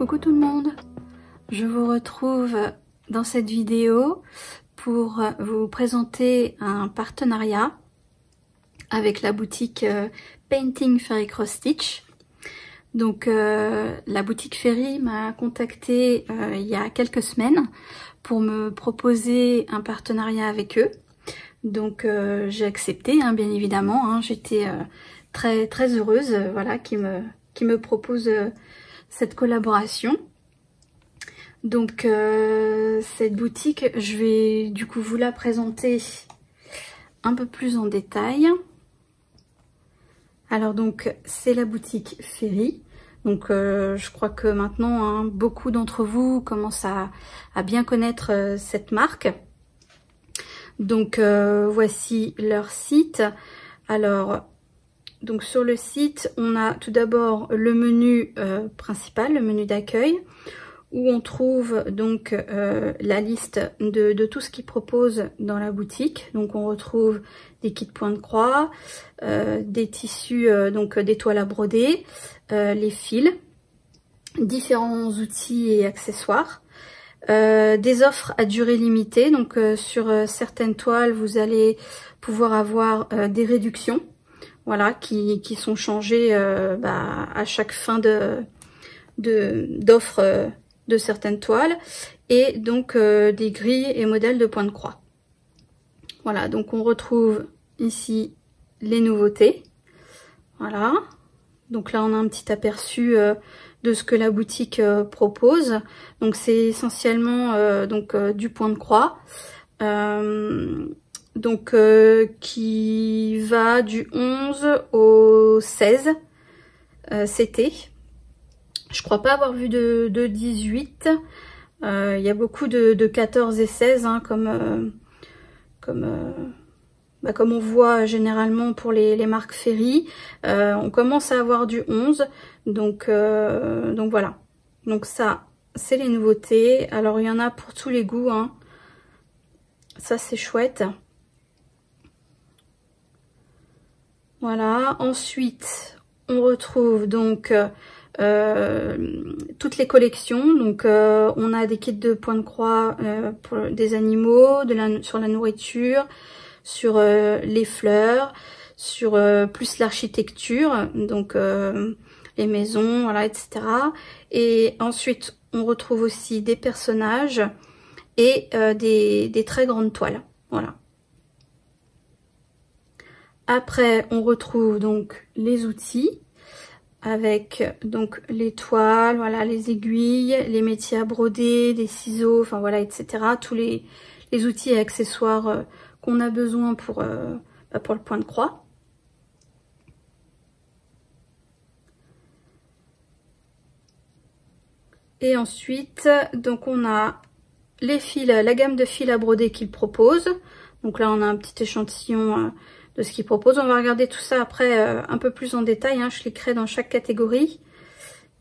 Coucou tout le monde, je vous retrouve dans cette vidéo pour vous présenter un partenariat avec la boutique Painting Fairy Cross Stitch. Donc la boutique Fairy m'a contacté il y a quelques semaines pour me proposer un partenariat avec eux. Donc j'ai accepté, hein, bien évidemment, hein, j'étais très heureuse, voilà, qui me propose cette collaboration. Donc cette boutique, je vais du coup vous la présenter un peu plus en détail. Alors donc c'est la boutique Fairy. Donc je crois que maintenant hein, beaucoup d'entre vous commencent à bien connaître cette marque. Donc voici leur site. Alors donc sur le site, on a tout d'abord le menu principal, le menu d'accueil, où on trouve donc la liste de tout ce qu'ils proposent dans la boutique. Donc on retrouve des kits point de croix, des tissus, donc des toiles à broder, les fils, différents outils et accessoires, des offres à durée limitée. Donc sur certaines toiles, vous allez pouvoir avoir des réductions. Voilà, qui sont changés à chaque fin d'offre de certaines toiles, et donc des grilles et modèles de point de croix. Voilà, donc on retrouve ici les nouveautés. Voilà, donc là on a un petit aperçu de ce que la boutique propose. Donc c'est essentiellement du point de croix. Donc qui va du 11 au 16 CT. Je crois pas avoir vu de 18. Il y a beaucoup de 14 et 16 hein, comme on voit généralement pour les marques Fairy. On commence à avoir du 11. Donc voilà. Donc ça c'est les nouveautés. Alors il y en a pour tous les goûts. Hein. Ça c'est chouette. Voilà, ensuite on retrouve donc toutes les collections. Donc on a des kits de point de croix pour des animaux, sur la nourriture, sur les fleurs, sur plus l'architecture, donc les maisons, voilà, etc. Et ensuite on retrouve aussi des personnages et des très grandes toiles, voilà. Après, on retrouve donc les outils avec donc les toiles, voilà, les aiguilles, les métiers à broder, des ciseaux, enfin voilà, etc. Tous les outils et accessoires qu'on a besoin pour le point de croix. Et ensuite, donc on a les fils, la gamme de fils à broder qu'ils proposent. Donc là, on a un petit échantillon de ce qu'ils proposent. On va regarder tout ça après un peu plus en détail, hein. Je cliquerai dans chaque catégorie.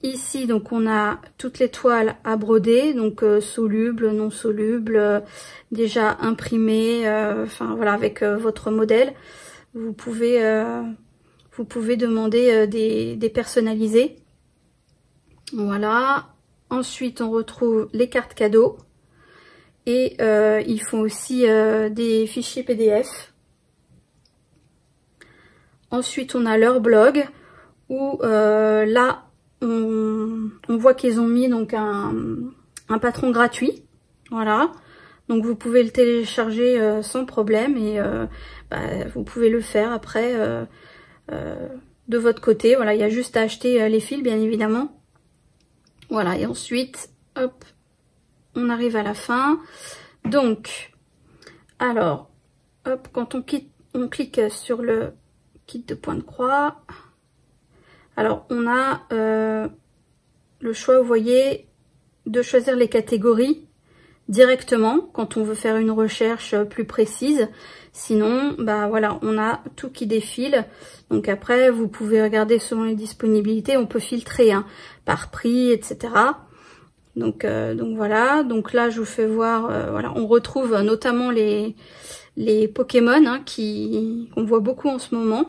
Ici donc on a toutes les toiles à broder, donc solubles, non solubles, déjà imprimées, enfin voilà, avec votre modèle. Vous pouvez demander des personnalisés. Voilà. Ensuite on retrouve les cartes cadeaux et ils font aussi des fichiers PDF. Ensuite, on a leur blog où là, on voit qu'ils ont mis donc un patron gratuit. Voilà. Donc, vous pouvez le télécharger sans problème et vous pouvez le faire après de votre côté. Voilà, il y a juste à acheter les fils, bien évidemment. Voilà, et ensuite, hop, on arrive à la fin. Donc, alors, hop, quand on clique sur le kit de point de croix. Alors on a le choix, vous voyez, de choisir les catégories directement quand on veut faire une recherche plus précise. Sinon, voilà, on a tout qui défile. Donc après, vous pouvez regarder selon les disponibilités. On peut filtrer hein, par prix, etc. Donc voilà. Donc là, je vous fais voir. Voilà, on retrouve notamment les Pokémon hein, qu'on voit beaucoup en ce moment.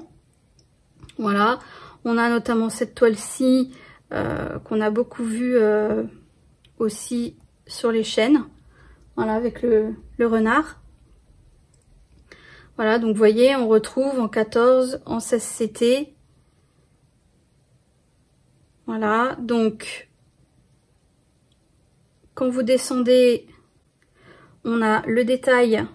Voilà, on a notamment cette toile-ci qu'on a beaucoup vu aussi sur les chaînes. Voilà, avec le renard. Voilà, donc vous voyez, on retrouve en 14, en 16 CT. Voilà, donc quand vous descendez, on a le détail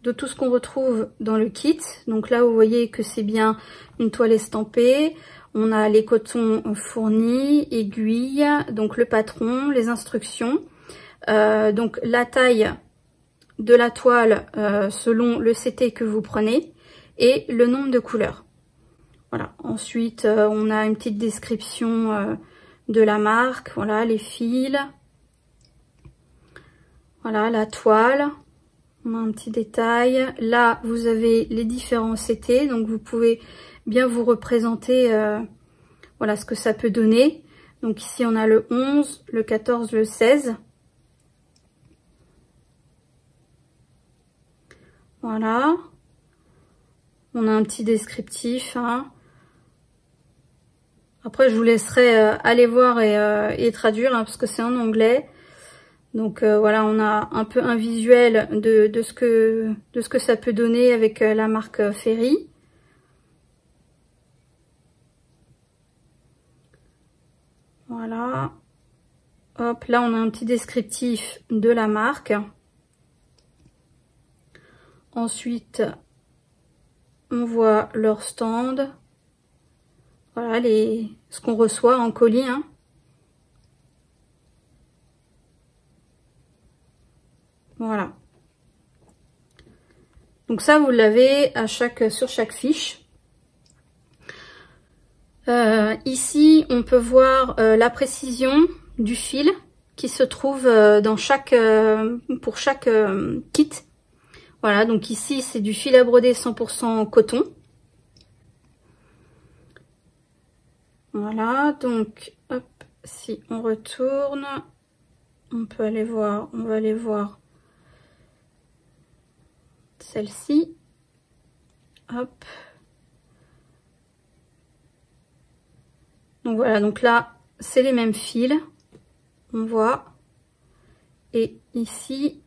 de tout ce qu'on retrouve dans le kit. Donc là, vous voyez que c'est bien une toile estampée. On a les cotons fournis, aiguilles, donc le patron, les instructions. Donc la taille de la toile selon le CT que vous prenez et le nombre de couleurs. Voilà. Ensuite, on a une petite description de la marque. Voilà, les fils. Voilà, la toile. On a un petit détail. Là, vous avez les différents CT. Donc, vous pouvez bien vous représenter voilà ce que ça peut donner. Donc, ici, on a le 11, le 14, le 16. Voilà. On a un petit descriptif. Hein. Après, je vous laisserai aller voir et traduire hein, parce que c'est en anglais. Donc voilà, on a un peu un visuel de ce que ça peut donner avec la marque Ferry. Voilà. Hop, là on a un petit descriptif de la marque. Ensuite, on voit leur stand. Voilà ce qu'on reçoit en colis. Hein. Voilà. Donc ça, vous l'avez sur chaque fiche. Ici, on peut voir la précision du fil qui se trouve pour chaque kit. Voilà, donc ici, c'est du fil à broder 100% coton. Voilà, donc, hop, si on retourne, on peut aller voir, on va aller voir celle-ci. Hop. Donc voilà, donc là, c'est les mêmes fils, on voit. Et ici,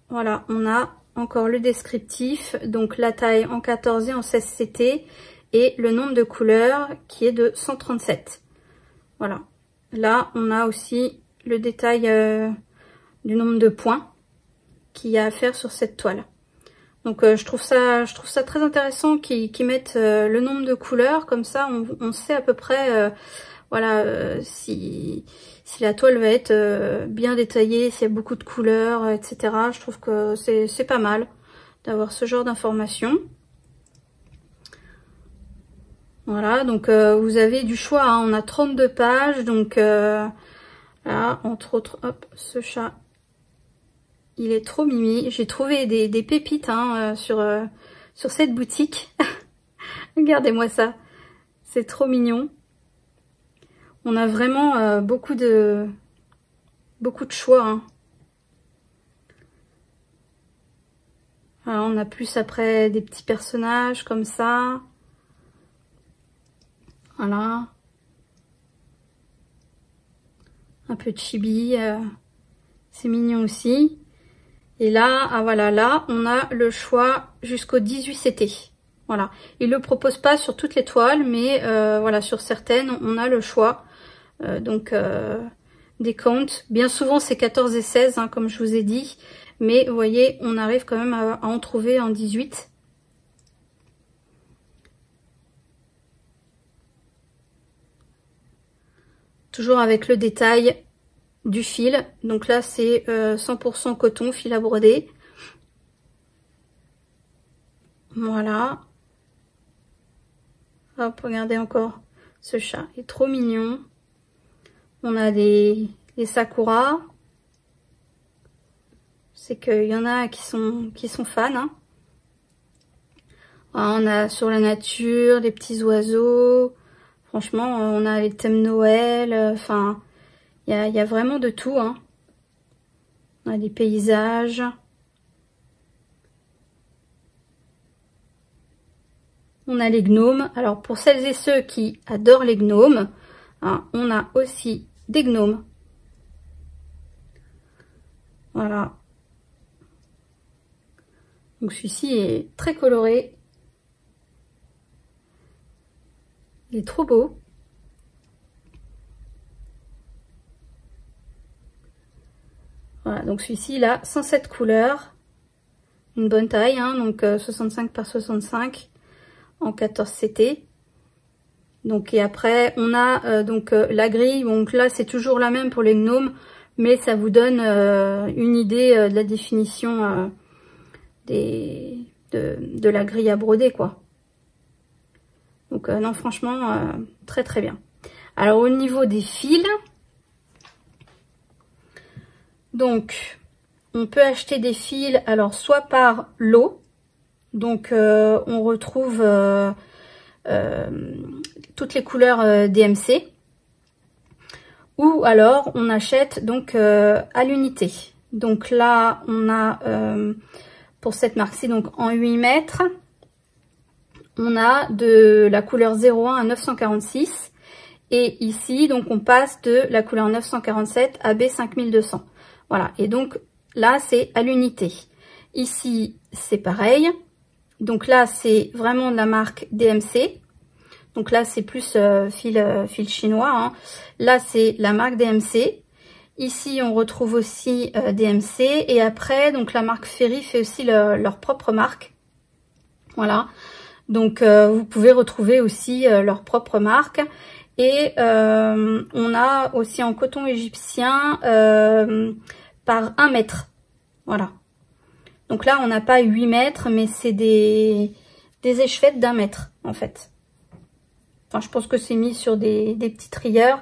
voilà, on a encore le descriptif, donc la taille en 14 et en 16 CT et le nombre de couleurs qui est de 137. Voilà. Là, on a aussi le détail du nombre de points qu'il y a à faire sur cette toile. Donc je trouve ça très intéressant qu'ils mettent le nombre de couleurs, comme ça on sait à peu près voilà si la toile va être bien détaillée, s'il y a beaucoup de couleurs, etc. Je trouve que c'est pas mal d'avoir ce genre d'informations. Voilà, donc vous avez du choix, hein, on a 32 pages, donc là, entre autres, hop, ce chat. Il est trop mimi. J'ai trouvé des pépites hein, sur cette boutique. Regardez-moi ça. C'est trop mignon. On a vraiment beaucoup de choix. Hein. Alors, on a plus après des petits personnages comme ça. Voilà. Un peu de chibi. C'est mignon aussi. Et là, ah voilà, là, on a le choix jusqu'au 18 CT. Voilà. Il ne le propose pas sur toutes les toiles, mais voilà, sur certaines, on a le choix. Donc, des comptes. Bien souvent, c'est 14 et 16, hein, comme je vous ai dit. Mais vous voyez, on arrive quand même à en trouver en 18. Toujours avec le détail du fil, donc là c'est 100% coton, fil à broder. Voilà. Hop, regardez encore ce chat, il est trop mignon. On a les sakura. C'est qu'il y en a qui sont fans. Hein. Voilà, on a sur la nature, les petits oiseaux. Franchement, on a les thèmes Noël, enfin... Il y a vraiment de tout, hein. On a des paysages. On a les gnomes. Alors, pour celles et ceux qui adorent les gnomes, hein. On a aussi des gnomes. Voilà. Donc celui-ci est très coloré. Il est trop beau. Voilà, donc celui-ci, il a 107 couleurs. Une bonne taille, hein, donc 65 par 65 en 14 CT. Donc et après, on a donc la grille. Donc là, c'est toujours la même pour les gnomes, mais ça vous donne une idée de la définition de la grille à broder, quoi. Donc non, franchement, très très bien. Alors au niveau des fils, donc on peut acheter des fils, alors soit par lot, donc on retrouve toutes les couleurs DMC, ou alors on achète donc à l'unité. Donc là on a pour cette marque-ci, donc en 8 mètres, on a de la couleur 01 à 946, et ici donc on passe de la couleur 947 à B5200. Voilà, et donc là c'est à l'unité. Ici c'est pareil, donc là c'est vraiment de la marque DMC. Donc là c'est plus fil chinois, hein. Là c'est la marque DMC. Ici on retrouve aussi DMC, et après donc la marque Ferry fait aussi leur propre marque. Voilà, donc vous pouvez retrouver aussi leur propre marque. Et on a aussi en coton égyptien par 1 mètre. Voilà. Donc là, on n'a pas 8 mètres, mais c'est des échevêtres d'1 mètre, en fait. Enfin, je pense que c'est mis sur des petites rayures.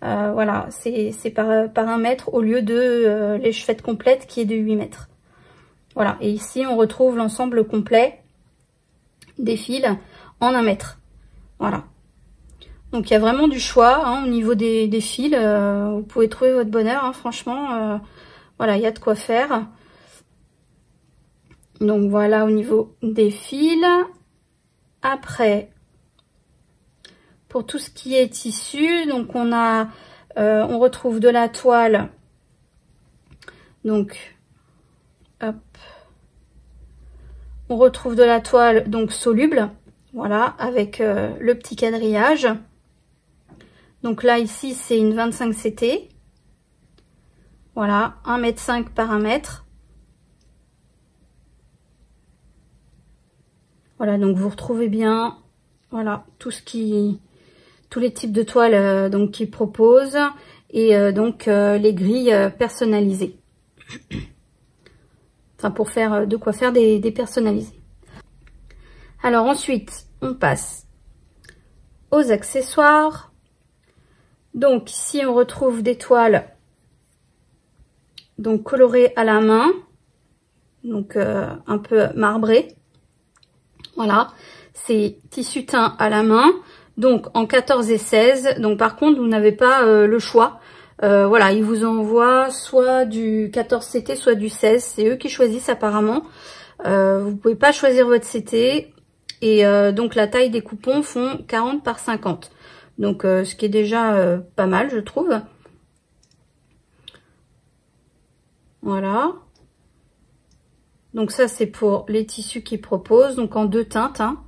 Voilà, c'est par 1 mètre au lieu de l'échevette complète qui est de 8 mètres. Voilà, et ici, on retrouve l'ensemble complet des fils en 1 mètre. Voilà. Donc il y a vraiment du choix, hein, au niveau des fils, vous pouvez trouver votre bonheur, hein, franchement, voilà, il y a de quoi faire. Donc voilà au niveau des fils. Après, pour tout ce qui est tissu, donc on retrouve de la toile, donc hop, on retrouve de la toile donc soluble, voilà, avec le petit quadrillage. Donc là, ici, c'est une 25 CT. Voilà, 1,5 m par 1 mètre. Voilà, donc vous retrouvez bien, voilà, tous les types de toiles donc qu'ils proposent, et donc les grilles personnalisées. Enfin, pour faire de quoi faire des personnalisés. Alors ensuite, on passe aux accessoires. Donc ici on retrouve des toiles donc colorées à la main, donc un peu marbrées. Voilà, c'est tissu teint à la main, donc en 14 et 16. Donc par contre vous n'avez pas le choix. Voilà, ils vous envoient soit du 14 CT, soit du 16. C'est eux qui choisissent apparemment. Vous pouvez pas choisir votre CT. Et donc la taille des coupons font 40 par 50. Donc ce qui est déjà pas mal, je trouve. Voilà. Donc ça c'est pour les tissus qu'ils proposent, donc en 2 teintes, hein.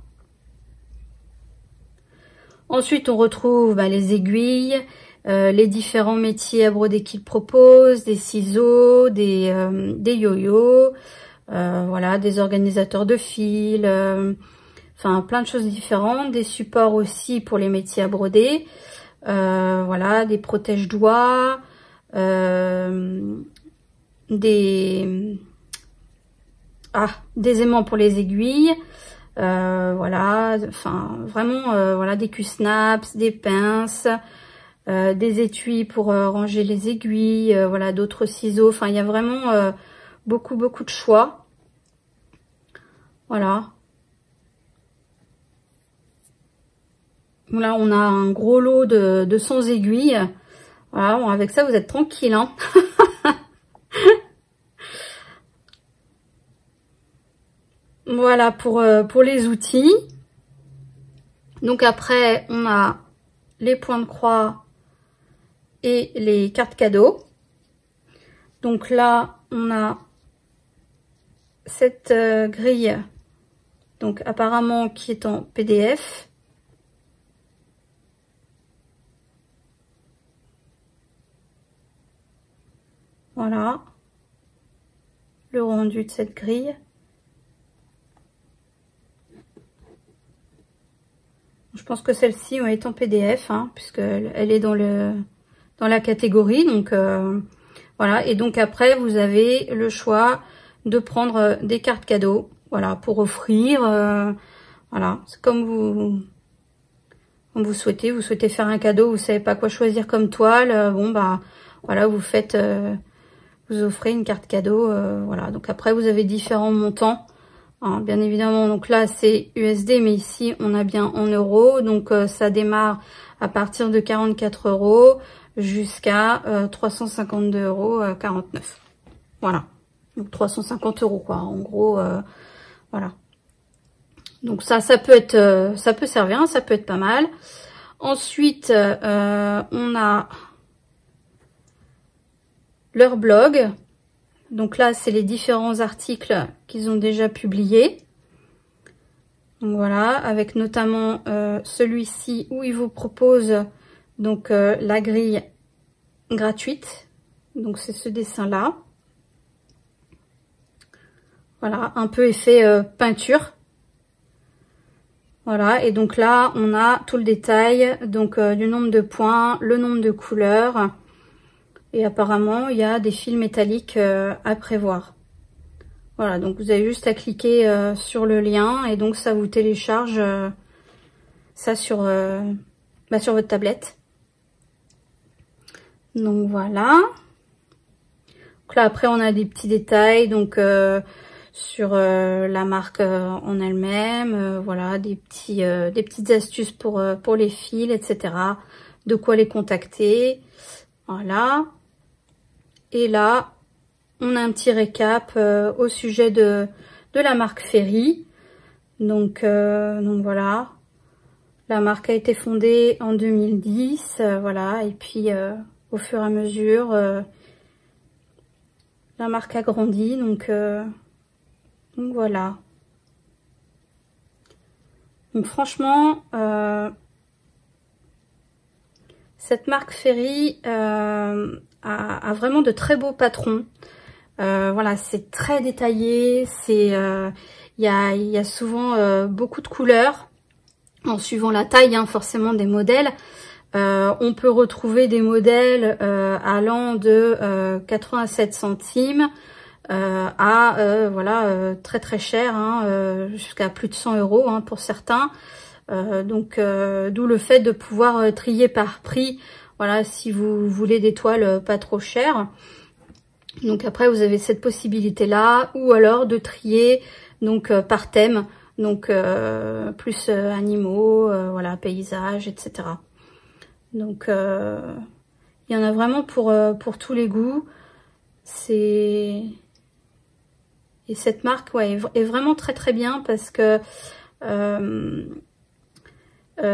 Ensuite on retrouve les aiguilles, les différents métiers à broder qu'ils proposent, des ciseaux, des yo-yo, voilà, des organisateurs de fils, enfin plein de choses différentes, des supports aussi pour les métiers à broder, voilà, des protège-doigts, des aimants pour les aiguilles, voilà, enfin vraiment voilà, des Q-snaps, des pinces, des étuis pour ranger les aiguilles, voilà, d'autres ciseaux. Enfin il y a vraiment beaucoup de choix. Voilà. Là on a un gros lot de 100 aiguilles. Voilà, bon, avec ça vous êtes tranquille, hein. Voilà pour les outils. Donc après on a les points de croix et les cartes cadeaux. Donc là, on a cette grille, donc apparemment qui est en PDF. Voilà le rendu de cette grille. Je pense que celle-ci est en PDF, hein, puisqu'elle est dans la catégorie. Donc voilà. Et donc après, vous avez le choix de prendre des cartes cadeaux, voilà, pour offrir. Voilà, c'est comme vous souhaitez. Vous souhaitez faire un cadeau, vous savez pas quoi choisir comme toile. Bon bah voilà, vous faites, vous offrez une carte cadeau. Voilà. Donc après, vous avez différents montants. Hein, bien évidemment, donc là c'est USD, mais ici on a bien en euros, donc ça démarre à partir de 44 € jusqu'à 352,49 €. Voilà, donc 350 € quoi, en gros, voilà. Donc ça peut être, ça peut servir, hein, ça peut être pas mal. Ensuite, on a leur blog. Donc là, c'est les différents articles qu'ils ont déjà publiés. Donc voilà, avec notamment celui-ci où ils vous proposent donc la grille gratuite. Donc c'est ce dessin-là. Voilà, un peu effet peinture. Voilà, et donc là, on a tout le détail donc du nombre de points, le nombre de couleurs. Et apparemment, il y a des fils métalliques à prévoir. Voilà, donc vous avez juste à cliquer sur le lien et donc ça vous télécharge ça sur votre tablette. Donc voilà. Donc là, après, on a des petits détails donc sur la marque en elle-même. Voilà, des petites astuces pour les fils, etc. De quoi les contacter. Voilà. Et là, on a un petit récap au sujet de la marque Ferry. Donc voilà, la marque a été fondée en 2010, voilà, et puis au fur et à mesure, la marque a grandi, donc voilà. Donc franchement, cette marque Ferry a vraiment de très beaux patrons. Voilà, c'est très détaillé, c'est il y a souvent beaucoup de couleurs en suivant la taille, hein, forcément des modèles. On peut retrouver des modèles allant de 87 centimes à voilà très très cher, hein, jusqu'à plus de 100 € hein, pour certains. Donc d'où le fait de pouvoir trier par prix. Voilà, si vous voulez des toiles pas trop chères. Donc après vous avez cette possibilité là, ou alors de trier donc par thème, donc plus animaux, voilà, paysages, etc. Donc il y en a vraiment pour tous les goûts. Et cette marque est vraiment très très bien parce que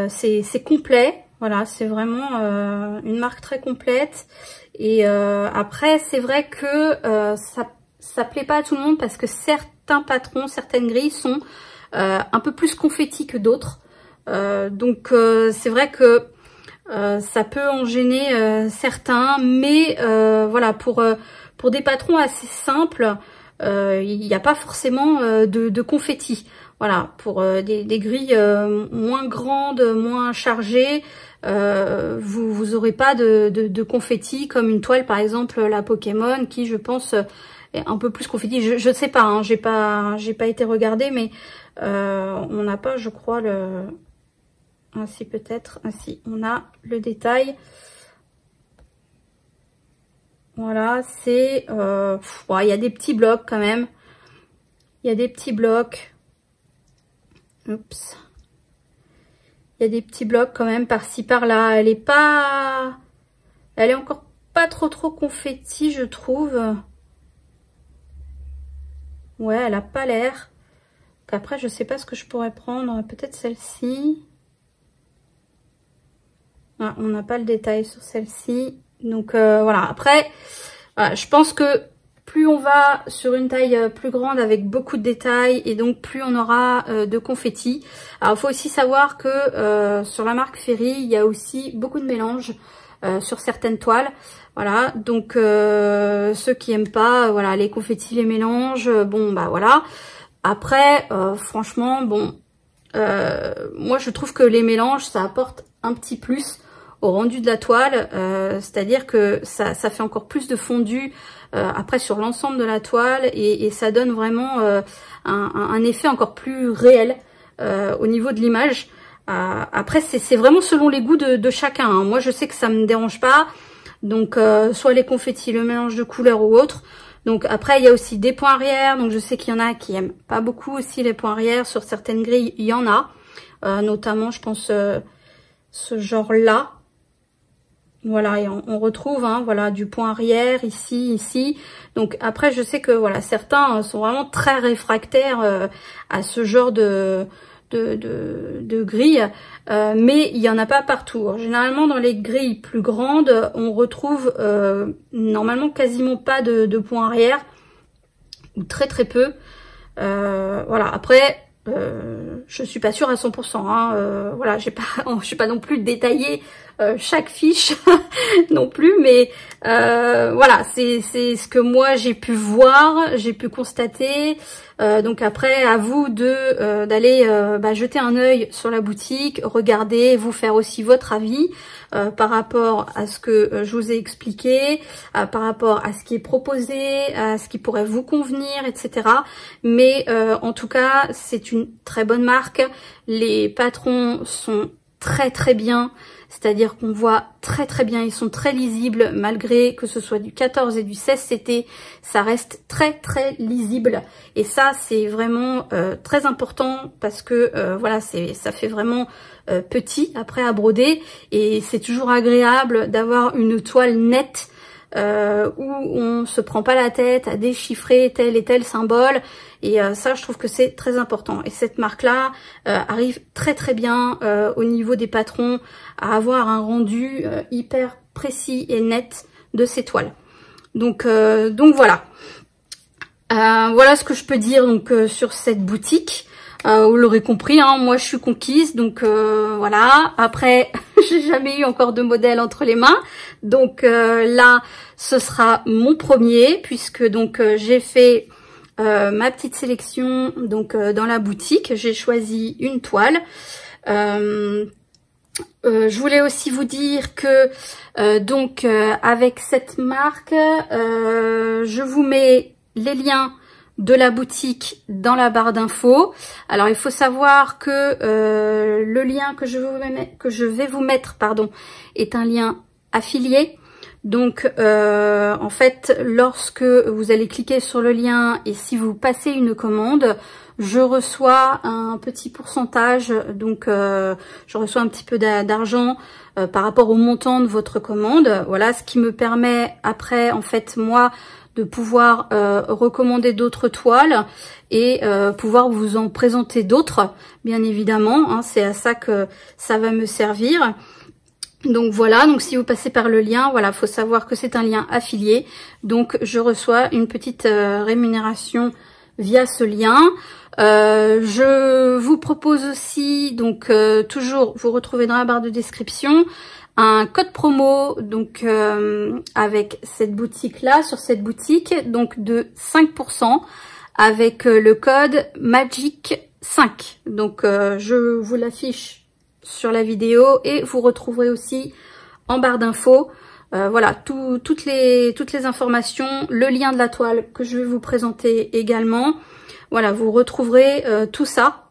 c'est complet. Voilà, c'est vraiment une marque très complète. Et après, c'est vrai que ça plaît pas à tout le monde parce que certains patrons, certaines grilles sont un peu plus confetti que d'autres. Donc c'est vrai que ça peut en gêner certains, mais voilà, pour des patrons assez simples, il n'y a pas forcément de confetti. Voilà, pour des grilles moins grandes, moins chargées, vous aurez pas de confetti comme une toile, par exemple la Pokémon, qui je pense est un peu plus confetti. Je ne sais pas, hein, j'ai pas été regarder, mais on n'a pas, je crois, le... Ainsi peut-être, ainsi on a le détail. Voilà, c'est... bon, il y a des petits blocs quand même. Il y a des petits blocs. Oups. Il y a des petits blocs quand même par-ci par-là. Elle est encore pas trop confetti, je trouve. Ouais, elle a pas l'air. Après, je sais pas ce que je pourrais prendre. Peut-être celle-ci. Ah, on n'a pas le détail sur celle-ci. Donc voilà, après, voilà, je pense que plus on va sur une taille plus grande avec beaucoup de détails et donc plus on aura de confettis. Alors il faut aussi savoir que sur la marque Ferry, il y a aussi beaucoup de mélanges sur certaines toiles. Voilà, donc ceux qui aiment pas, voilà, les confettis, les mélanges, bon bah voilà. Après, franchement, bon, moi je trouve que les mélanges, ça apporte un petit plus au rendu de la toile, c'est-à-dire que ça fait encore plus de fondu après sur l'ensemble de la toile et ça donne vraiment un effet encore plus réel au niveau de l'image. Après c'est vraiment selon les goûts de chacun, hein. Moi je sais que ça me dérange pas, donc soit les confettis, le mélange de couleurs ou autre. Donc après il y a aussi des points arrière, donc je sais qu'il y en a qui aiment pas beaucoup aussi les points arrière. Sur certaines grilles il y en a, notamment je pense ce genre là. Voilà, et on retrouve hein, voilà, du point arrière ici, ici. Donc après, je sais que voilà, certains sont vraiment très réfractaires à ce genre de grille, mais il y en a pas partout. Alors, généralement, dans les grilles plus grandes, on retrouve normalement quasiment pas de point arrière, ou très très peu. Voilà, après... je suis pas sûre à 100%, hein, voilà, je suis pas non plus détaillée chaque fiche non plus, mais voilà, c'est ce que moi j'ai pu voir, j'ai pu constater. Donc après, à vous de d'aller jeter un œil sur la boutique, regarder, vous faire aussi votre avis par rapport à ce que je vous ai expliqué, par rapport à ce qui est proposé, à ce qui pourrait vous convenir, etc. Mais en tout cas, c'est une très bonne marque. Les patrons sont très très bien, c'est-à-dire qu'on voit très très bien, ils sont très lisibles, malgré que ce soit du 14 et du 16 CT, ça reste très très lisible, et ça c'est vraiment très important, parce que voilà, ça fait vraiment petit après à broder, et c'est toujours agréable d'avoir une toile nette où on se prend pas la tête à déchiffrer tel et tel symbole, et ça je trouve que c'est très important. Et cette marque là arrive très très bien au niveau des patrons à avoir un rendu hyper précis et net de ces toiles. Donc voilà. Voilà ce que je peux dire donc sur cette boutique. Vous l'aurez compris, hein, moi je suis conquise, donc voilà. Après, j'ai jamais eu encore de modèle entre les mains, donc là, ce sera mon premier, puisque donc j'ai fait ma petite sélection donc dans la boutique. J'ai choisi une toile. Je voulais aussi vous dire que donc avec cette marque, je vous mets les liens de la boutique dans la barre d'infos. Alors il faut savoir que le lien que je vais vous mettre est un lien affilié. Donc en fait, lorsque vous allez cliquer sur le lien et si vous passez une commande, je reçois un petit pourcentage, donc je reçois un petit peu d'argent par rapport au montant de votre commande. Voilà, ce qui me permet après en fait moi de pouvoir recommander d'autres toiles et pouvoir vous en présenter d'autres, bien évidemment, hein, c'est à ça que ça va me servir. Donc voilà, donc si vous passez par le lien, voilà, faut savoir que c'est un lien affilié, donc je reçois une petite rémunération via ce lien. Je vous propose aussi, donc toujours vous retrouvez dans la barre de description, un code promo donc avec cette boutique là, sur cette boutique, donc de 5% avec le code MAGIC5. Donc je vous l'affiche sur la vidéo et vous retrouverez aussi en barre d'infos voilà toutes les informations, le lien de la toile que je vais vous présenter également. Voilà, vous retrouverez tout ça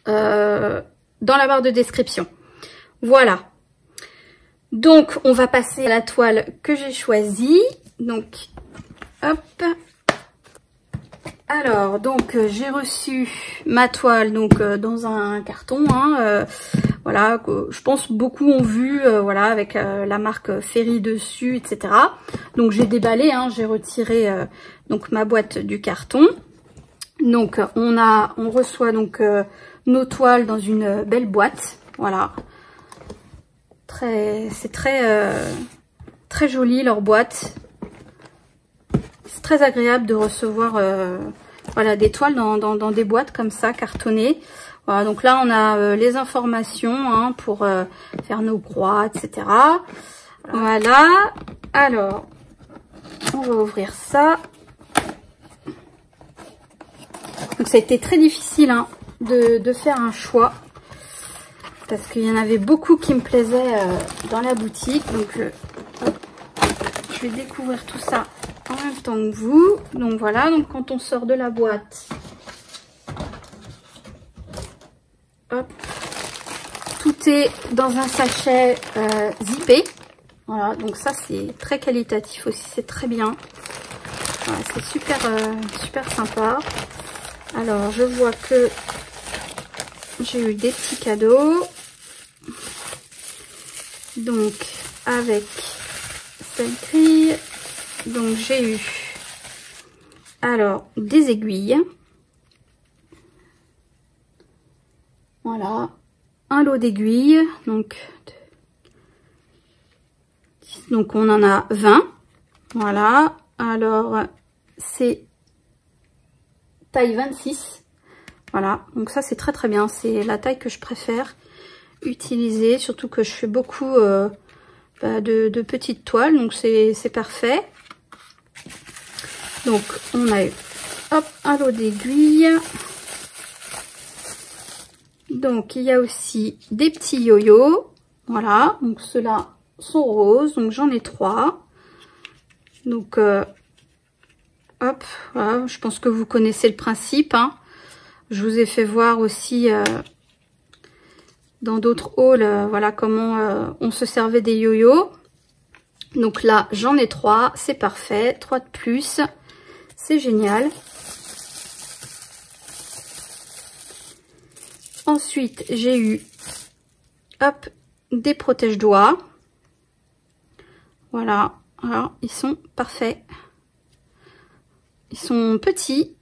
dans la barre de description. Voilà. Donc, on va passer à la toile que j'ai choisie. Donc, hop. Alors, donc, j'ai reçu ma toile donc dans un carton. Hein, voilà, que je pense beaucoup ont vu, voilà, avec la marque Ferry dessus, etc. Donc, j'ai déballé, hein, j'ai retiré donc ma boîte du carton. Donc, on reçoit donc nos toiles dans une belle boîte. Voilà. C'est très très joli leur boîte. C'est très agréable de recevoir voilà, des toiles dans des boîtes comme ça, cartonnées. Voilà, donc là on a les informations hein, pour faire nos croix, etc. Voilà, alors on va ouvrir ça. Donc ça a été très difficile hein, de faire un choix. Parce qu'il y en avait beaucoup qui me plaisaient dans la boutique. Donc je vais découvrir tout ça en même temps que vous. Donc voilà, donc quand on sort de la boîte, hop, tout est dans un sachet zippé. Voilà, donc ça c'est très qualitatif aussi, c'est très bien. Voilà, c'est super, super sympa. Alors je vois que j'ai eu des petits cadeaux. Donc avec cette grille, donc j'ai eu alors des aiguilles. Voilà, un lot d'aiguilles. Donc on en a 20. Voilà, alors c'est taille 26. Voilà, donc ça c'est très très bien, c'est la taille que je préfère utiliser, surtout que je fais beaucoup de petites toiles, donc c'est parfait. Donc on a eu hop, un lot d'aiguilles. Donc il y a aussi des petits yo-yo. Voilà, donc ceux-là sont roses, donc j'en ai 3. Donc hop, voilà, je pense que vous connaissez le principe hein. Je vous ai fait voir aussi dans d'autres hauls voilà comment on se servait des yo-yo. Donc là j'en ai 3, c'est parfait, 3 de plus, c'est génial. Ensuite j'ai eu hop, des protège-doigts. Voilà, alors ils sont parfaits, ils sont petits.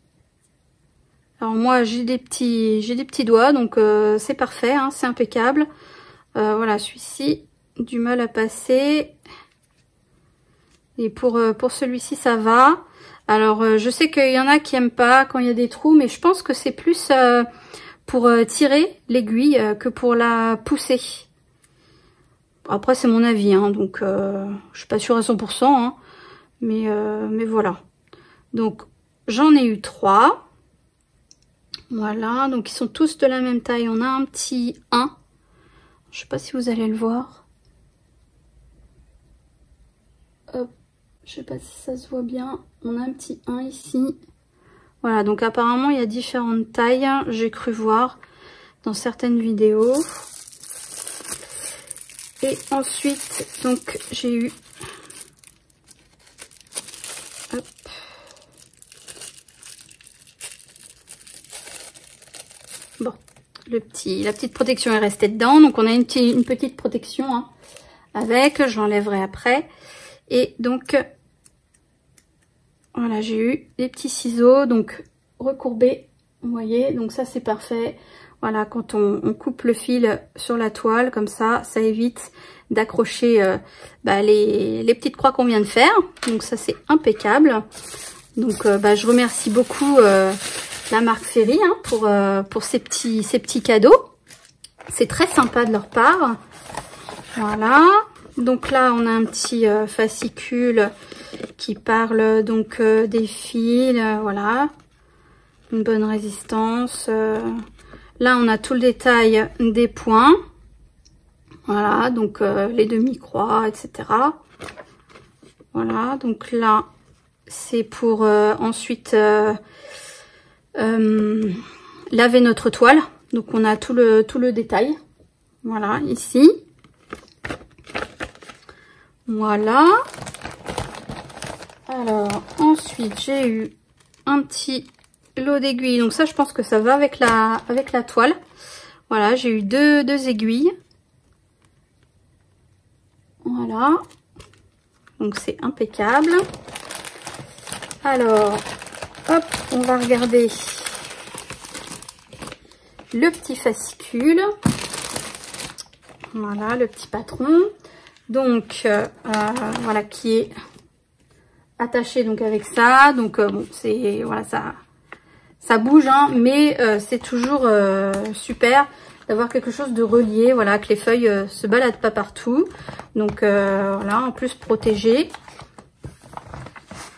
Alors moi j'ai des petits doigts, donc c'est parfait hein, c'est impeccable. Voilà, celui-ci du mal à passer, et pour celui-ci ça va. Alors je sais qu'il y en a qui aiment pas quand il y a des trous, mais je pense que c'est plus pour tirer l'aiguille que pour la pousser. Après c'est mon avis hein, donc je suis pas sûre à 100% hein, mais voilà. Donc j'en ai eu 3. Voilà, donc ils sont tous de la même taille. On a un petit 1. Je sais pas si vous allez le voir. Hop, je sais pas si ça se voit bien. On a un petit 1 ici. Voilà, donc apparemment il y a différentes tailles. J'ai cru voir dans certaines vidéos. Et ensuite, donc j'ai eu... Hop. Bon, la petite protection est restée dedans. Donc on a une petite protection hein, avec, je l'enlèverai après. Et donc, voilà, j'ai eu des petits ciseaux, donc recourbés, vous voyez. Donc ça c'est parfait. Voilà, quand on coupe le fil sur la toile, comme ça évite d'accrocher les petites croix qu'on vient de faire. Donc ça c'est impeccable. Donc je remercie beaucoup la marque Ferry hein, pour ces petits cadeaux. C'est très sympa de leur part. Voilà. Donc là on a un petit fascicule qui parle donc des fils. Voilà. Une bonne résistance. Là on a tout le détail des points. Voilà. Donc les demi-croix, etc. Voilà. Donc là c'est pour ensuite... laver notre toile. Donc on a tout le détail. Voilà, ici. Voilà. Alors ensuite j'ai eu un petit lot d'aiguilles. Donc ça je pense que ça va avec la toile. Voilà, j'ai eu deux aiguilles. Voilà. Donc c'est impeccable. Alors hop, on va regarder le petit fascicule. Voilà, le petit patron. Donc voilà, qui est attaché donc avec ça. Donc bon, c'est voilà, ça bouge, hein, mais c'est toujours super d'avoir quelque chose de relié, voilà, que les feuilles se baladent pas partout. Donc voilà, en plus protégé.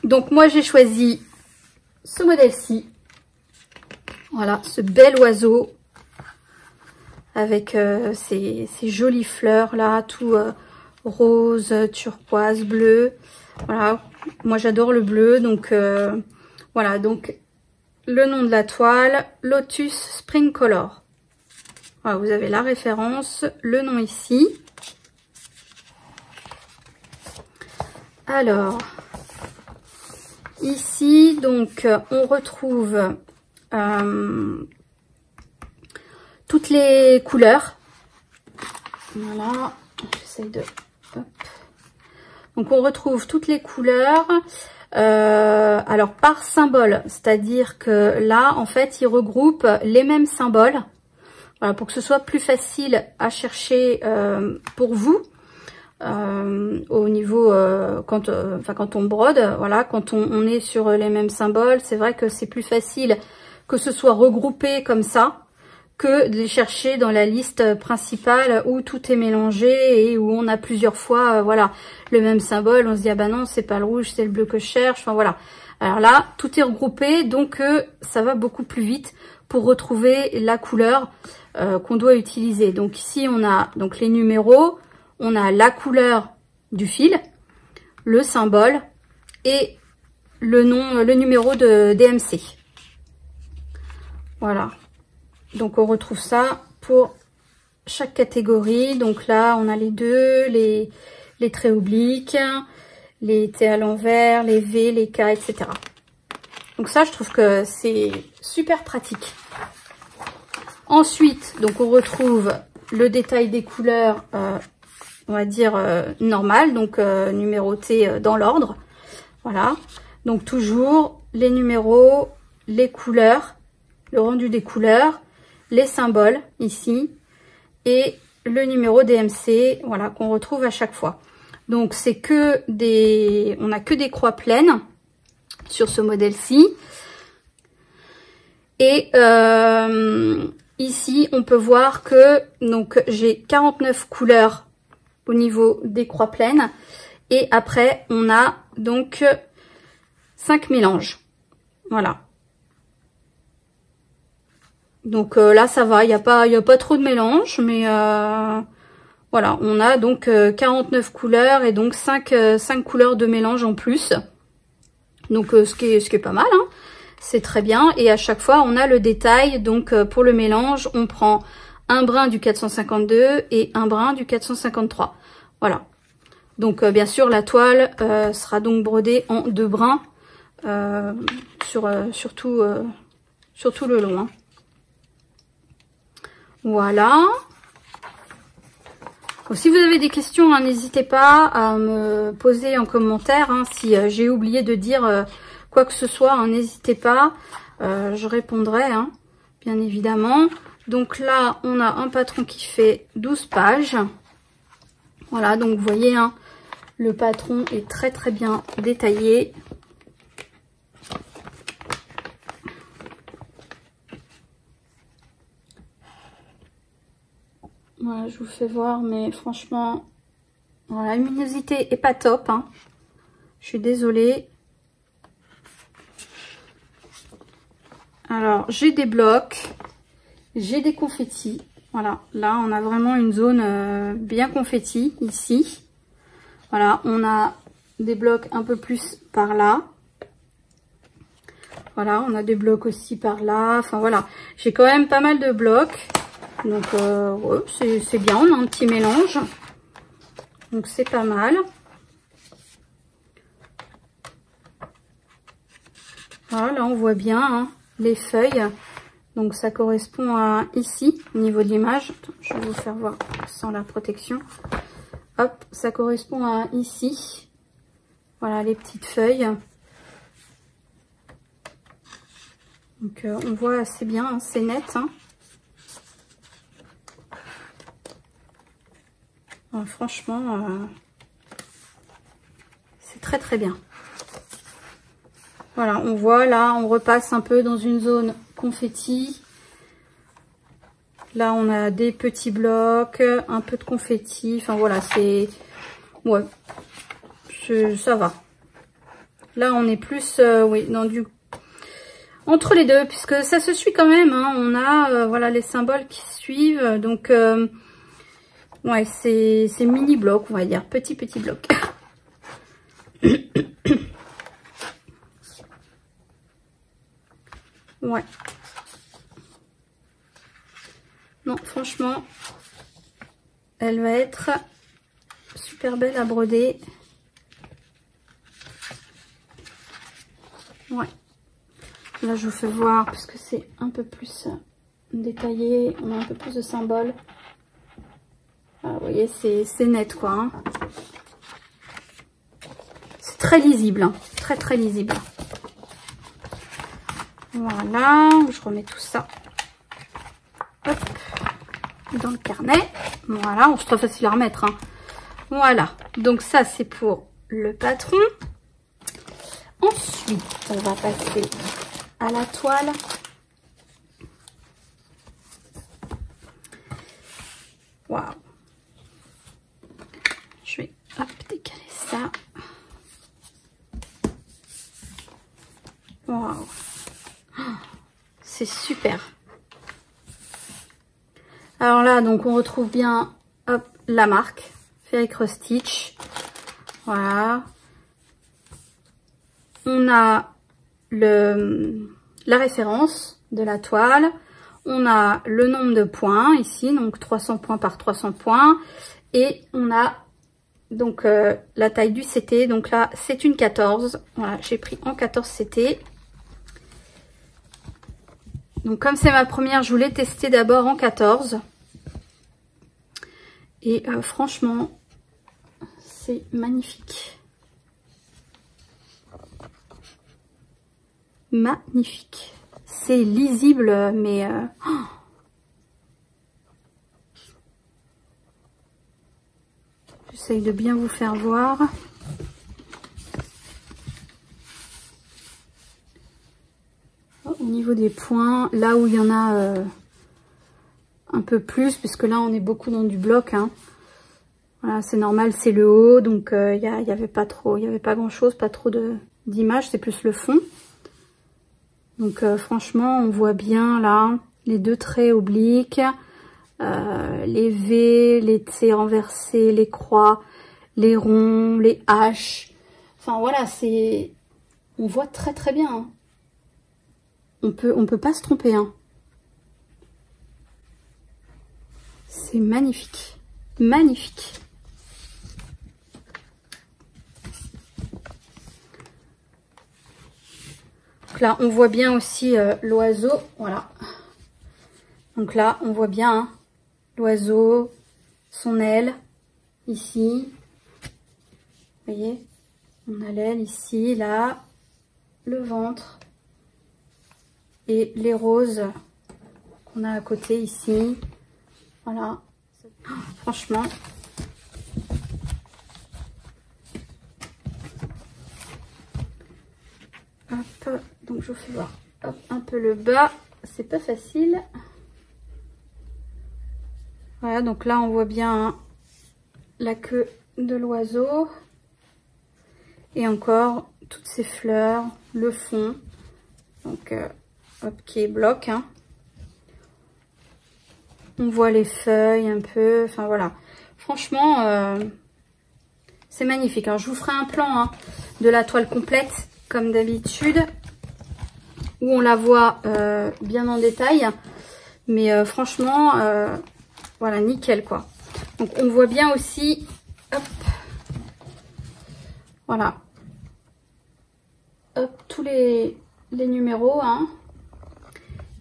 Donc moi j'ai choisi ce modèle-ci. Voilà, ce bel oiseau avec ces jolies fleurs là, tout rose, turquoise, bleu. Voilà, moi j'adore le bleu, donc voilà, donc le nom de la toile, Lotus Spring Color. Voilà, vous avez la référence, le nom ici. Alors, ici, donc, on retrouve toutes les couleurs. Voilà, j'essaye de... Hop. Donc, on retrouve toutes les couleurs. Alors, par symbole, c'est-à-dire que là, en fait, ils regroupent les mêmes symboles. Voilà, pour que ce soit plus facile à chercher pour vous. Au niveau quand on brode, voilà, quand on est sur les mêmes symboles, c'est vrai que c'est plus facile que ce soit regroupé comme ça que de les chercher dans la liste principale où tout est mélangé et où on a plusieurs fois voilà, le même symbole. On se dit ah bah non, c'est pas le rouge, c'est le bleu que je cherche. Enfin voilà. Alors là, tout est regroupé, donc ça va beaucoup plus vite pour retrouver la couleur qu'on doit utiliser. Donc ici on a donc les numéros. On a la couleur du fil, le symbole et le nom, le numéro de DMC. Voilà. Donc on retrouve ça pour chaque catégorie. Donc là, on a les deux, les traits obliques, les T à l'envers, les V, les K, etc. Donc ça, je trouve que c'est super pratique. Ensuite, donc on retrouve le détail des couleurs, on va dire normal, donc numéroté dans l'ordre. Voilà, donc toujours les numéros, les couleurs, le rendu des couleurs, les symboles ici et le numéro DMC, voilà, qu'on retrouve à chaque fois. Donc c'est que des, on n'a que des croix pleines sur ce modèle-ci. Et ici on peut voir que donc j'ai 49 couleurs au niveau des croix pleines et après on a donc 5 mélanges. Voilà. Donc là ça va, il n'y a pas trop de mélange, mais voilà, on a donc 49 couleurs et donc 5 couleurs de mélange en plus. Donc ce qui est pas mal, hein. C'est très bien. Et à chaque fois on a le détail. Donc pour le mélange, on prend un brin du 452 et un brin du 453. Voilà. Donc bien sûr la toile sera donc brodée en 2 brins sur tout le long, hein. Voilà. Donc, si vous avez des questions, hein, n'hésitez pas à me poser en commentaire, hein, si j'ai oublié de dire quoi que ce soit, hein, n'hésitez pas, je répondrai, hein, bien évidemment. Donc là, on a un patron qui fait 12 pages. Voilà, donc vous voyez, hein, le patron est très très bien détaillé. Voilà, je vous fais voir, mais franchement, voilà, la luminosité est pas top, hein. Je suis désolée. Alors, j'ai des blocs, j'ai des confettis. Voilà, là, on a vraiment une zone bien confetti, ici. Voilà, on a des blocs un peu plus par là. Voilà, on a des blocs aussi par là. Enfin, voilà, j'ai quand même pas mal de blocs. Donc, ouais, c'est bien, on a un petit mélange. Donc, c'est pas mal. Voilà, là, on voit bien, hein, les feuilles. Donc, ça correspond à ici, au niveau de l'image. Je vais vous faire voir sans la protection. Hop, ça correspond à ici. Voilà, les petites feuilles. Donc, on voit assez bien, hein, c'est net, hein. Franchement, très très bien. Voilà, on voit là, on repasse un peu dans une zone confetti. Là, on a des petits blocs, un peu de confetti. Enfin voilà, c'est... Ouais, ça va. Là, on est plus, oui, dans du... Entre les deux, puisque ça se suit quand même. Hein. On a, voilà, les symboles qui suivent. Donc, ouais, c'est mini bloc, on va dire. Petit bloc. Ouais. Non, franchement, elle va être super belle à broder. Ouais. Là, je vous fais voir parce que c'est un peu plus détaillé. On a un peu plus de symboles. Ah, vous voyez, c'est net, quoi. Hein. C'est très lisible. Hein. Très, très lisible. Voilà. Je remets tout ça. Hop. Dans le carnet. Voilà. C'est très facile à remettre. Hein. Voilà. Donc, ça, c'est pour le patron. Ensuite, on va passer à la toile. Waouh. Je vais hop, décaler ça. Waouh. C'est super. Alors là, donc on retrouve bien hop, la marque Fairy Cross Stitch. Voilà. On a la référence de la toile. On a le nombre de points ici, donc 300 points par 300 points. Et on a donc la taille du CT. Donc là, c'est une 14. Voilà, j'ai pris en 14 CT. Donc comme c'est ma première, je voulais tester d'abord en 14. Et franchement, c'est magnifique. Magnifique. C'est lisible, mais... oh. J'essaye de bien vous faire voir. Au niveau des points, là où il y en a un peu plus, puisque là on est beaucoup dans du bloc. Hein. Voilà, c'est normal, c'est le haut, donc il y avait pas trop, il y avait pas grand chose, pas trop d'images, c'est plus le fond. Donc franchement, on voit bien là les deux traits obliques, les V, les T renversés, les croix, les ronds, les H. Enfin voilà, on voit très très bien. Hein. On peut pas se tromper. Hein. C'est magnifique, magnifique. Donc là, on voit bien aussi l'oiseau, voilà. Donc là, on voit bien hein, l'oiseau, son aile, ici. Vous voyez, on a l'aile ici, là, le ventre. Et les roses qu'on a à côté ici. Voilà. Oh, franchement. Hop, donc je vous fais voir hop, un peu le bas, c'est pas facile. Voilà, donc là on voit bien hein, la queue de l'oiseau. Et encore toutes ces fleurs, le fond. Donc hop, qui est bloc. Hein. On voit les feuilles un peu, enfin voilà. Franchement, c'est magnifique. Alors je vous ferai un plan hein, de la toile complète. Comme d'habitude, où on la voit bien en détail, mais franchement, voilà, nickel quoi. Donc on voit bien aussi, hop, voilà, hop, tous les numéros, hein.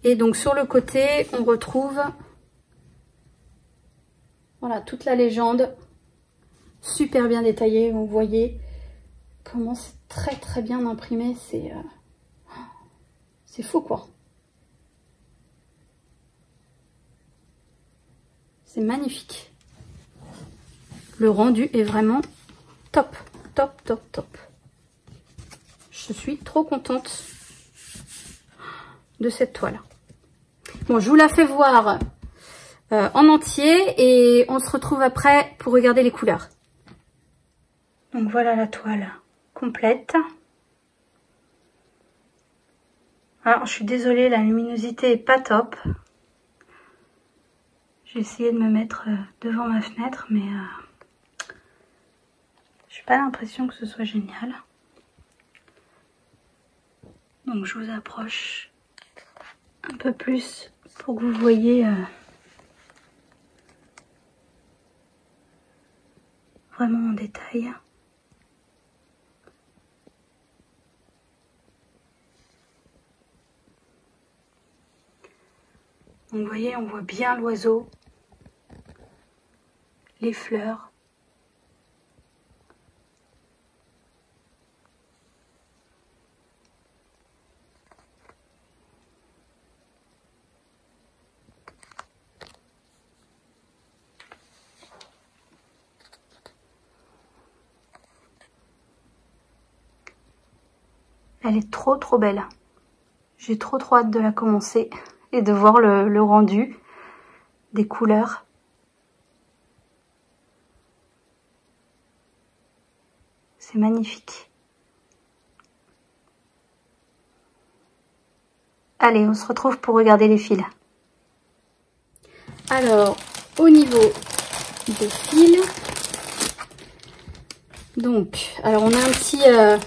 Et donc sur le côté, on retrouve, voilà, toute la légende, super bien détaillée, vous voyez comment c'est très très bien imprimé, c'est fou quoi. C'est magnifique. Le rendu est vraiment top, top, top, top. je suis trop contente de cette toile. Bon, je vous la fais voir en entier et on se retrouve après pour regarder les couleurs. Donc voilà la toile complète. Alors, je suis désolée, la luminosité est pas top. J'ai essayé de me mettre devant ma fenêtre, mais j'ai pas l'impression que ce soit génial. Donc je vous approche un peu plus pour que vous voyez vraiment en détail. Donc vous voyez, on voit bien l'oiseau, les fleurs. Elle est trop belle. J'ai trop hâte de la commencer et de voir le rendu des couleurs. C'est magnifique. Allez, on se retrouve pour regarder les fils. Alors, au niveau des fils, donc, alors on a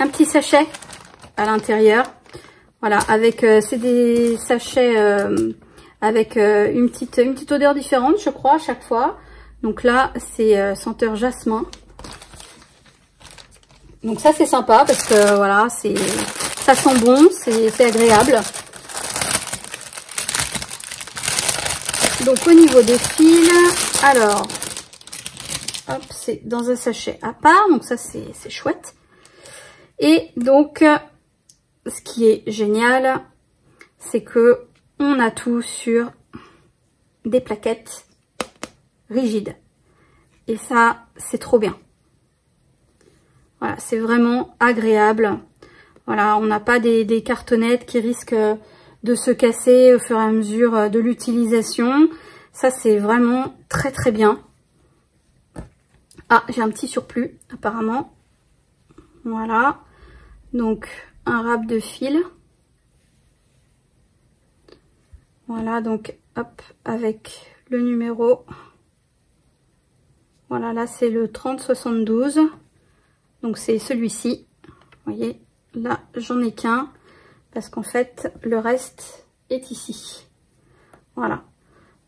un petit sachet à l'intérieur. Voilà, avec c'est des sachets avec une petite odeur différente, je crois, à chaque fois. Donc là, c'est senteur jasmin. Donc ça, c'est sympa parce que voilà, ça sent bon, c'est agréable. Donc au niveau des fils, alors, hop, c'est dans un sachet à part, donc ça c'est chouette. Et donc, ce qui est génial, c'est que on a tout sur des plaquettes rigides. Et ça, c'est trop bien. Voilà, c'est vraiment agréable. Voilà, on n'a pas des cartonnettes qui risquent de se casser au fur et à mesure de l'utilisation. Ça, c'est vraiment très bien. Ah, j'ai un petit surplus, apparemment. Voilà. Donc, un râpe de fil. Voilà, donc, hop, avec le numéro. Voilà, là, c'est le 3072. Donc, c'est celui-ci. Vous voyez, là, j'en ai qu'un. Parce qu'en fait, le reste est ici. Voilà.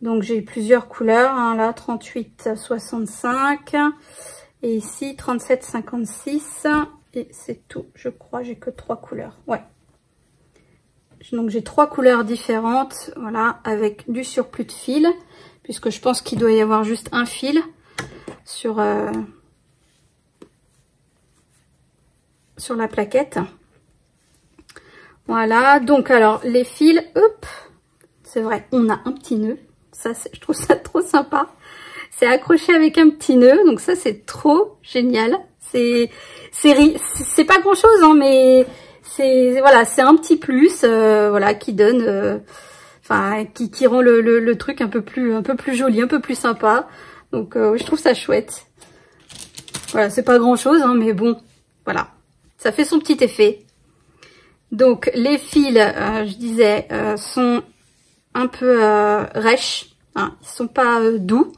Donc, j'ai plusieurs couleurs. Hein, là, 3865. Et ici, 3756. Et c'est tout, je crois, j'ai que 3 couleurs. Ouais. Donc j'ai 3 couleurs différentes, voilà, avec du surplus de fil, puisque je pense qu'il doit y avoir juste un fil sur la plaquette. Voilà, donc alors les fils, hop, c'est vrai, on a un petit nœud. Ça, je trouve ça trop sympa. C'est accroché avec un petit nœud, donc ça c'est trop génial. C'est pas grand chose, hein, mais voilà, c'est un petit plus, voilà, qui donne, enfin, qui rend le truc un peu plus joli, un peu plus sympa. Donc, je trouve ça chouette. Voilà, c'est pas grand chose, hein, mais bon, voilà, ça fait son petit effet. Donc, les fils, je disais, sont un peu rêches, hein, ils sont pas doux,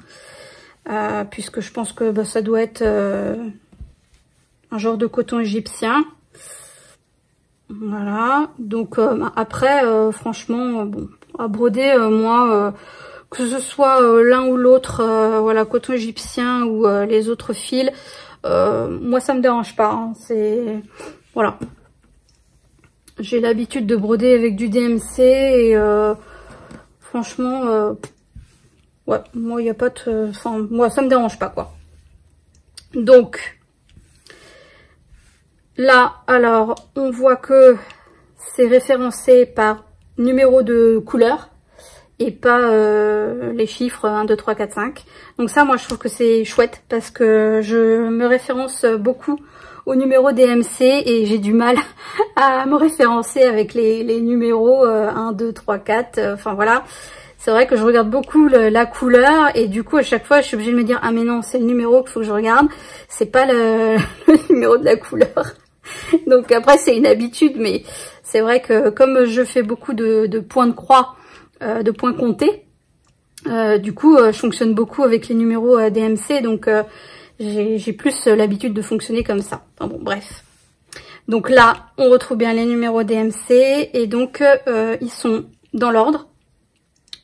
puisque je pense que ça doit être un genre de coton égyptien. Voilà, donc après franchement bon, à broder, moi que ce soit l'un ou l'autre, voilà, coton égyptien ou les autres fils, moi ça me dérange pas, hein. C'est voilà, j'ai l'habitude de broder avec du DMC et franchement ouais, moi il y a pas de, enfin moi ça me dérange pas, quoi. Donc là, alors, on voit que c'est référencé par numéro de couleur et pas les chiffres 1, 2, 3, 4, 5. Donc ça, moi, je trouve que c'est chouette parce que je me référence beaucoup au numéro DMC et j'ai du mal à me référencer avec les numéros 1, 2, 3, 4, enfin voilà. C'est vrai que je regarde beaucoup la couleur et du coup à chaque fois je suis obligée de me dire ah mais non c'est le numéro qu'il faut que je regarde, c'est pas le numéro de la couleur. Donc après c'est une habitude, mais c'est vrai que comme je fais beaucoup de points de croix, de points comptés, du coup je fonctionne beaucoup avec les numéros DMC, donc j'ai plus l'habitude de fonctionner comme ça. Enfin bon bref. Donc là on retrouve bien les numéros DMC et donc ils sont dans l'ordre.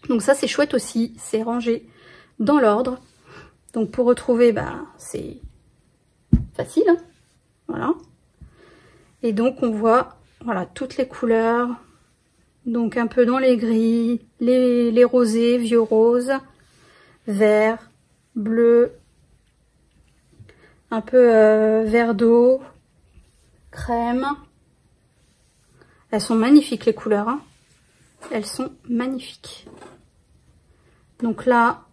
Donc ça c'est chouette aussi, c'est rangé dans l'ordre. Donc pour retrouver, bah c'est facile, hein, voilà. Et donc on voit, voilà, toutes les couleurs. Donc un peu dans les gris, les rosés, vieux roses, vert, bleu, un peu vert d'eau, crème. Elles sont magnifiques les couleurs, hein. Elles sont magnifiques. Donc là,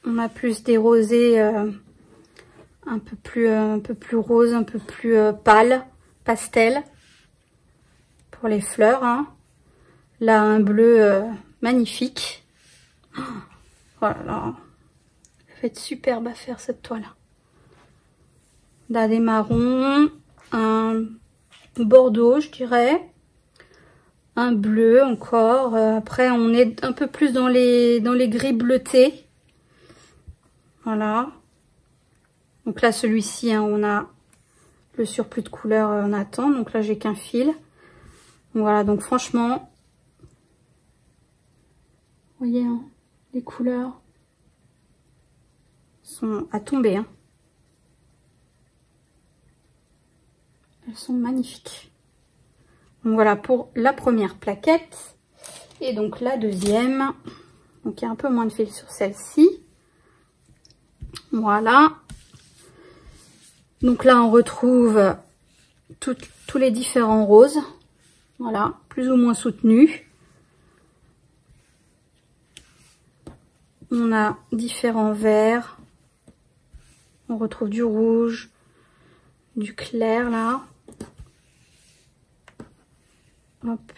on a plus des rosés un peu plus rose, un peu plus pâle, pastel pour les fleurs, hein. Là, un bleu magnifique. Voilà, ça va être superbe à faire cette toile. Là, des marrons, un bordeaux, je dirais. Un bleu encore. Après, on est un peu plus dans les gris bleutés. Voilà. Donc là, celui-ci, hein, on a le surplus de couleur en attend. Donc là, j'ai qu'un fil. Donc voilà. Donc franchement, vous voyez, hein, les couleurs sont à tomber. Hein. Elles sont magnifiques. Donc voilà pour la première plaquette. Et donc la deuxième. Donc il y a un peu moins de fil sur celle-ci. Voilà. Donc là on retrouve tous les différents roses. Voilà, plus ou moins soutenus. On a différents verts. On retrouve du rouge, du clair là. Hop,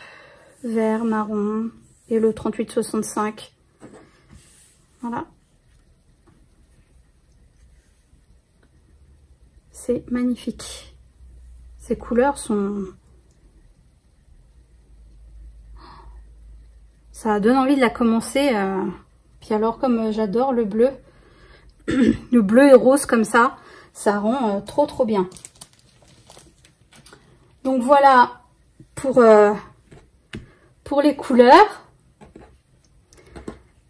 vert, marron et le 38-65. Voilà. C'est magnifique. Ces couleurs sont... Ça donne envie de la commencer. Puis alors, comme j'adore le bleu, le bleu et rose comme ça rend trop bien. Donc voilà pour les couleurs.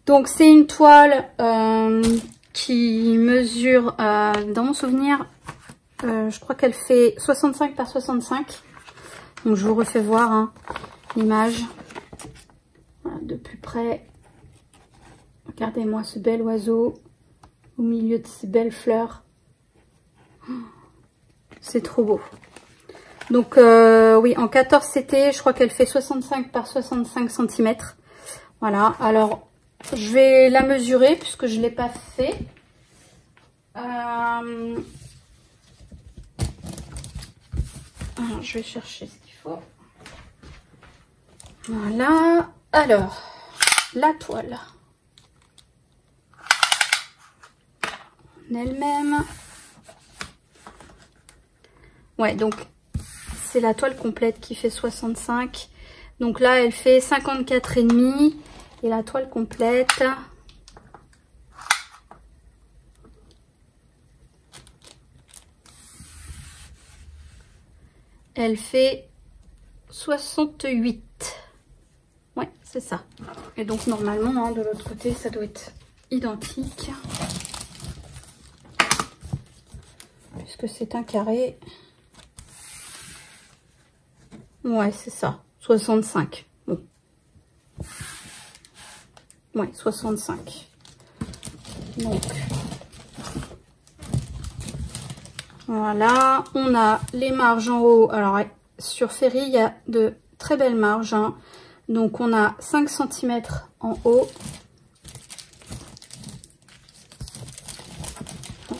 Donc c'est une toile qui mesure, dans mon souvenir, je crois qu'elle fait 65 par 65. Donc je vous refais voir hein, l'image voilà, de plus près. Regardez-moi ce bel oiseau au milieu de ces belles fleurs. C'est trop beau. Donc oui, en 14 CT, je crois qu'elle fait 65 par 65 cm. Voilà, alors je vais la mesurer puisque je ne l'ai pas fait. Alors, je vais chercher ce qu'il faut. Voilà, alors, la toile en elle-même. Ouais, donc c'est la toile complète qui fait 65. Donc là, elle fait 54,5. Et la toile complète, elle fait 68. Ouais, c'est ça. Et donc normalement, hein, de l'autre côté, ça doit être identique. Puisque c'est un carré. Ouais, c'est ça. 65. Bon. Ouais, 65. Donc, voilà. On a les marges en haut. Alors, sur Ferry, il y a de très belles marges. Hein. Donc, on a 5 cm en haut.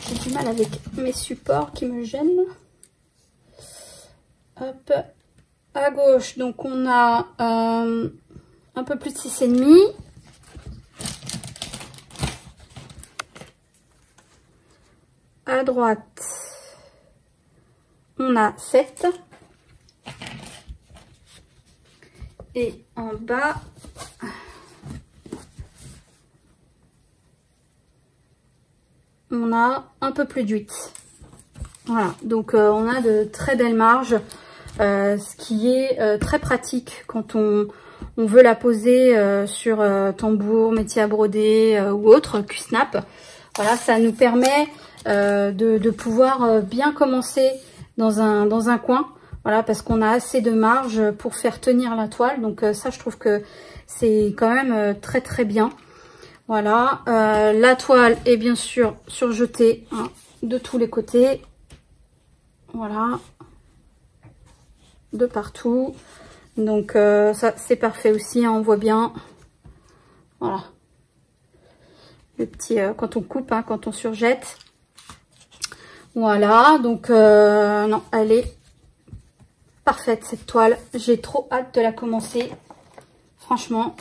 J'ai du mal avec mes supports qui me gênent. Hop, à gauche, donc on a un peu plus de 6,5. À droite, on a 7. Et en bas, on a un peu plus de 8. Voilà, donc on a de très belles marges, ce qui est très pratique quand on veut la poser sur tambour, métier à broder ou autre, Q-snap. Voilà, ça nous permet de pouvoir bien commencer dans un coin. Voilà, parce qu'on a assez de marge pour faire tenir la toile. Donc ça, je trouve que c'est quand même très très bien. Voilà, la toile est bien sûr surjetée hein, de tous les côtés. Voilà, de partout. Donc ça, c'est parfait aussi, hein, on voit bien. Voilà, le petit, quand on coupe, hein, quand on surjette. Voilà, donc non, elle est parfaite cette toile, j'ai trop hâte de la commencer, franchement.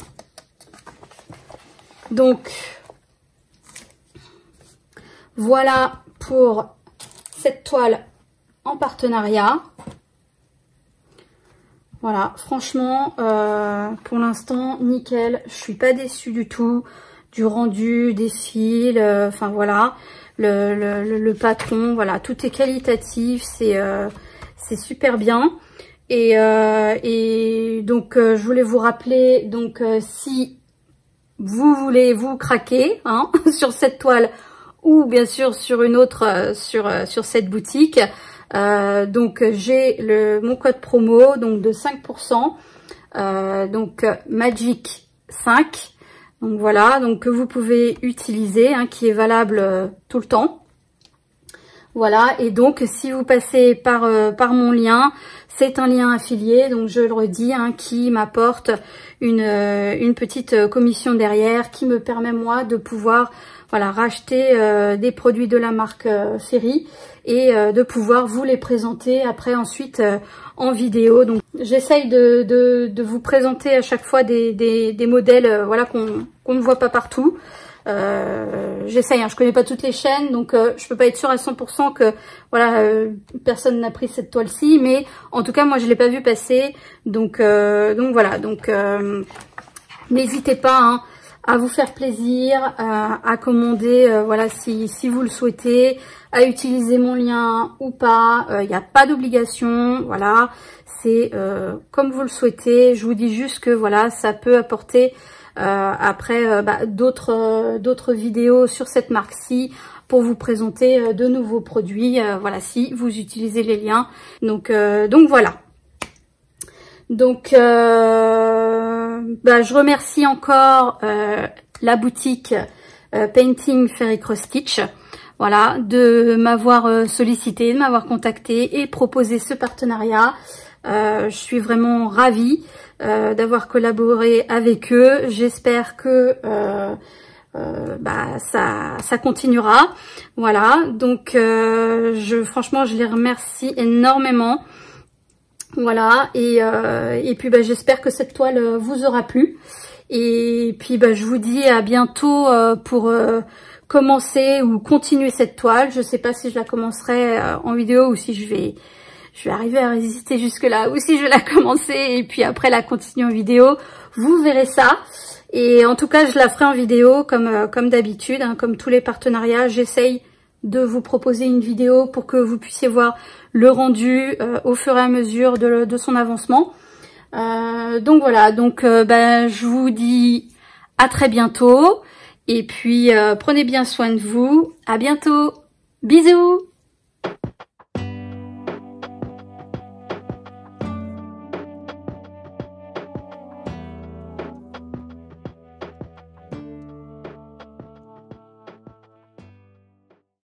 Donc, voilà pour cette toile en partenariat. Voilà, franchement, pour l'instant, nickel. Je suis pas déçue du tout du rendu, des fils, enfin voilà, le patron, voilà, tout est qualitatif, c'est super bien. Et donc je voulais vous rappeler, donc si vous voulez vous craquer hein, sur cette toile ou bien sûr sur une autre sur cette boutique, donc j'ai mon code promo donc de 5%, donc Magic 5, donc voilà, donc que vous pouvez utiliser, hein, qui est valable tout le temps. Voilà, et donc si vous passez par mon lien, c'est un lien affilié, donc je le redis, hein, qui m'apporte une petite commission derrière, qui me permet moi de pouvoir voilà racheter des produits de la marque Ferry et de pouvoir vous les présenter après ensuite en vidéo. Donc j'essaye de vous présenter à chaque fois des modèles voilà qu'on ne voit pas partout. J'essaye, hein, je connais pas toutes les chaînes, donc je peux pas être sûre à 100% que voilà personne n'a pris cette toile-ci, mais en tout cas moi je l'ai pas vu passer, donc voilà, donc n'hésitez pas hein, à vous faire plaisir, à commander, voilà si vous le souhaitez, à utiliser mon lien ou pas, il n'y a pas d'obligation, voilà, c'est comme vous le souhaitez. Je vous dis juste que voilà ça peut apporter après d'autres vidéos sur cette marque-ci pour vous présenter de nouveaux produits, voilà, si vous utilisez les liens. Donc voilà. Donc je remercie encore la boutique Painting Ferry Cross Stitch, voilà, de m'avoir sollicité, de m'avoir contacté et proposé ce partenariat. Je suis vraiment ravie d'avoir collaboré avec eux. J'espère que ça continuera. Voilà, donc franchement je les remercie énormément. Voilà, et puis j'espère que cette toile vous aura plu. Et puis je vous dis à bientôt pour commencer ou continuer cette toile. Je sais pas si je la commencerai en vidéo ou si je vais arriver à résister jusque là, ou si je vais la commencer et puis après la continuer en vidéo. Vous verrez ça. Et en tout cas je la ferai en vidéo comme d'habitude, hein, comme tous les partenariats. J'essaye de vous proposer une vidéo pour que vous puissiez voir le rendu au fur et à mesure de son avancement. Donc voilà, donc je vous dis à très bientôt et puis prenez bien soin de vous. À bientôt, bisous.